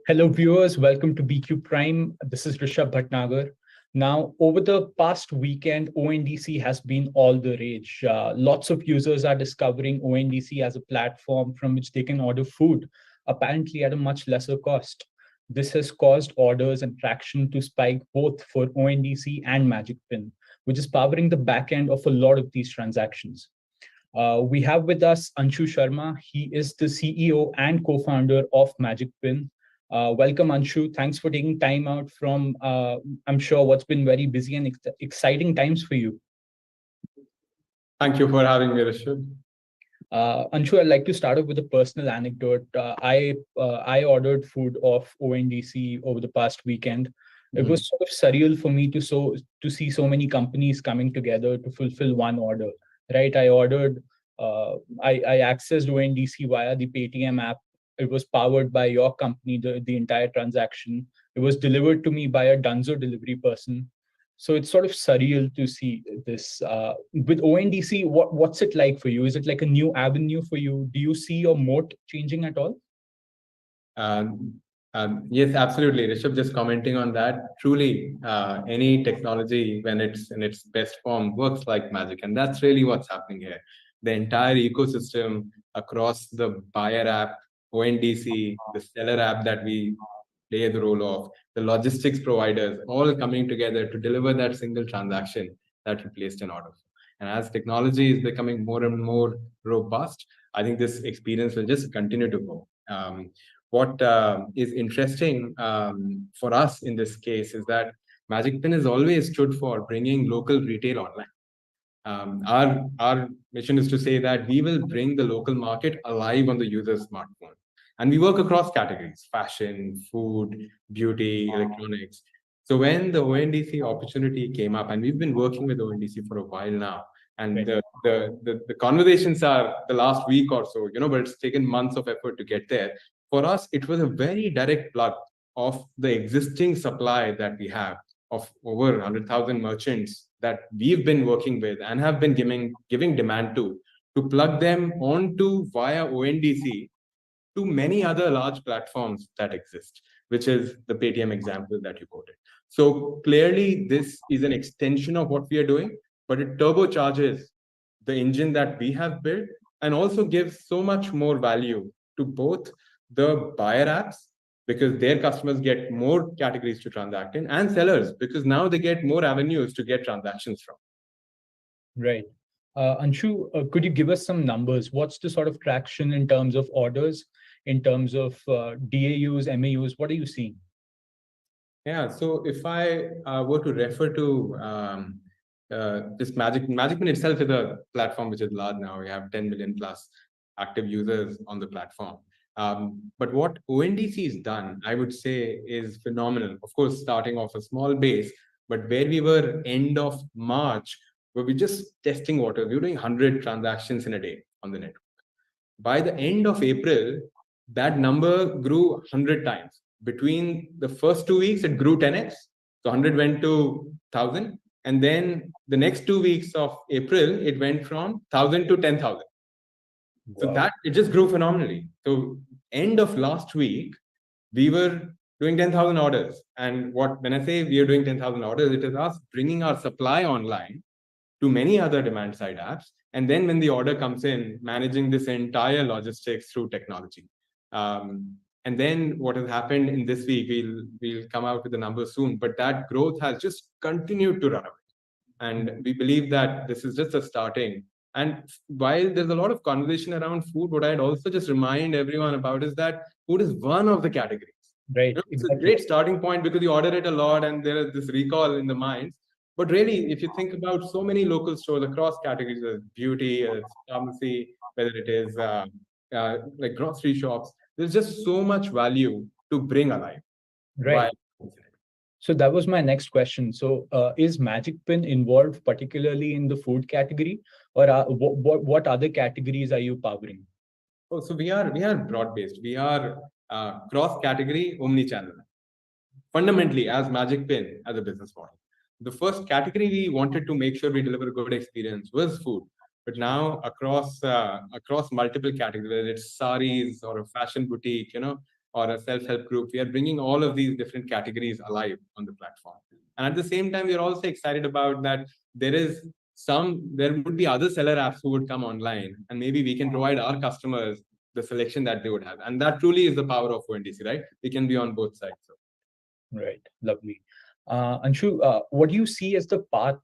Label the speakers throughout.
Speaker 1: Hello, viewers. Welcome to BQ Prime. This is Rishabh Bhatnagar. Now, over the past weekend, ONDC has been all the rage. Lots of users are discovering ONDC as a platform from which they can order food, apparently at a much lesser cost. This has caused orders and traction to spike both for ONDC and Magic Pin, which is powering the back end of a lot of these transactions. We have with us Anshoo Sharma. He is the CEO and co-founder of Magic Pin. Welcome, Anshu. Thanks for taking time out from, I'm sure, what's been very busy and exciting times for you.
Speaker 2: Thank you for having me, Rishabh.
Speaker 1: Anshu, I'd like to start off with a personal anecdote. I ordered food off ONDC over the past weekend. It was sort of surreal for me to see so many companies coming together to fulfill one order. Right? I ordered, I accessed ONDC via the Paytm app. It was powered by your company, the entire transaction. It was delivered to me by a Dunzo delivery person. So it's sort of surreal to see this. With ONDC, what's it like for you? Is it like a new avenue for you? Do you see your moat changing at all?
Speaker 2: Yes, absolutely. Rishabh, just commenting on that. Truly, any technology, when it's in its best form, works like magic. And that's really what's happening here. The entire ecosystem across the buyer app, ONDC, the seller app that we play the role of, the logistics providers, all coming together to deliver that single transaction that you placed an order for. And as technology is becoming more and more robust, I think this experience will just continue to grow. What is interesting for us in this case is that Magic Pin has always stood for bringing local retail online. Our mission is to say that we will bring the local market alive on the user's smartphone. And we work across categories: fashion, food, beauty, electronics. So when the ONDC opportunity came up, and we've been working with ONDC for a while now, and the conversations are the last week or so, but it's taken months of effort to get there. For us, it was a very direct plug of the existing supply that we have of over 100,000 merchants that we've been working with and have been giving demand to plug them onto via ONDC to many other large platforms that exist, which is the Paytm example that you quoted. So clearly, this is an extension of what we are doing, but it turbocharges the engine that we have built and also gives so much more value to both the buyer apps, because their customers get more categories to transact in, and sellers, because now they get more avenues to get transactions from.
Speaker 1: Right. Anshu, could you give us some numbers? What's the sort of traction in terms of orders, in terms of DAUs, MAUs? What are you seeing?
Speaker 2: Yeah, so if I were to refer to this Magic Pin itself is a platform which is large now. We have 10 million plus active users on the platform. But what ONDC has done, I would say, is phenomenal. Of course, starting off a small base, but where we were end of March, where we just testing water, we were doing 100 transactions in a day on the network. By the end of April, that number grew 100 times. Between the first 2 weeks, it grew 10x. So 100 went to 1,000. And then the next 2 weeks of April, it went from 1,000 to 10,000. So that it just grew phenomenally. So end of last week, we were doing 10,000 orders. And when I say we are doing 10,000 orders, it is us bringing our supply online to many other demand side apps. And then when the order comes in, managing this entire logistics through technology. And then what has happened in this week, we'll come out with the numbers soon, but that growth has just continued to run away. And we believe that this is just a starting. And while there's a lot of conversation around food, what I'd also just remind everyone about is that food is one of the categories.
Speaker 1: Right.
Speaker 2: It's a great starting point because you order it a lot and there is this recall in the minds. But really, if you think about so many local stores across categories, beauty, pharmacy, whether it is like grocery shops, there's just so much value to bring alive.
Speaker 1: Right. So that was my next question. So is Magic Pin involved particularly in the food category, or what other categories are you powering?
Speaker 2: Oh, so we are broad-based. We are cross-category, omni-channel. Fundamentally, as Magic Pin, as a business model. The first category we wanted to make sure we deliver a good experience was food. But now across multiple categories, whether it's saris or a fashion boutique, or a self-help group. We are bringing all of these different categories alive on the platform. And at the same time, we are also excited about that there would be other seller apps who would come online, and maybe we can provide our customers the selection that they would have. And that truly is the power of ONDC, right? We can be on both sides. So.
Speaker 1: Right. Lovely. Anshu, what do you see as the path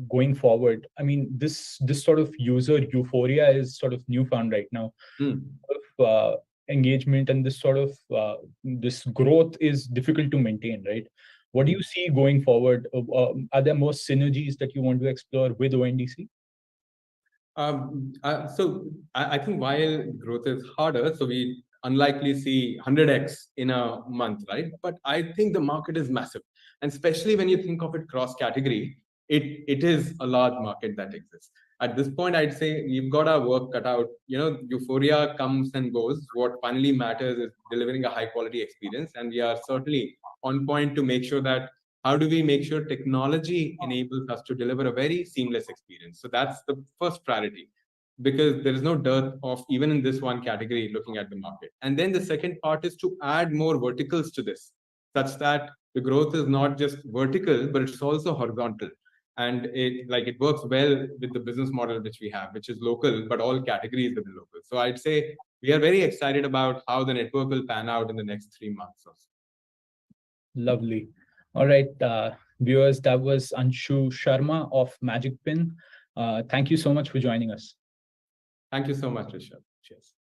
Speaker 1: going forward? I mean, this sort of user euphoria is sort of newfound right now. Engagement and this sort of this growth is difficult to maintain, right? What do you see going forward? Are there more synergies that you want to explore with ONDC?
Speaker 2: So I think while growth is harder, so we unlikely see 100x in a month, right? But I think the market is massive. And especially when you think of it cross-category, it is a large market that exists. At this point, I'd say we've got our work cut out. Euphoria comes and goes. What finally matters is delivering a high-quality experience. And we are certainly on point to make sure that how do we make sure technology enables us to deliver a very seamless experience? So that's the first priority, because there is no dearth of even in this one category looking at the market. And then the second part is to add more verticals to this, such that the growth is not just vertical, but it's also horizontal. And it works well with the business model which we have, which is local, but all categories within local. So I'd say we are very excited about how the network will pan out in the next 3 months or so.
Speaker 1: Lovely. All right, viewers, that was Anshoo Sharma of Magic Pin. Thank you so much for joining us.
Speaker 2: Thank you so much, Rishabh. Cheers.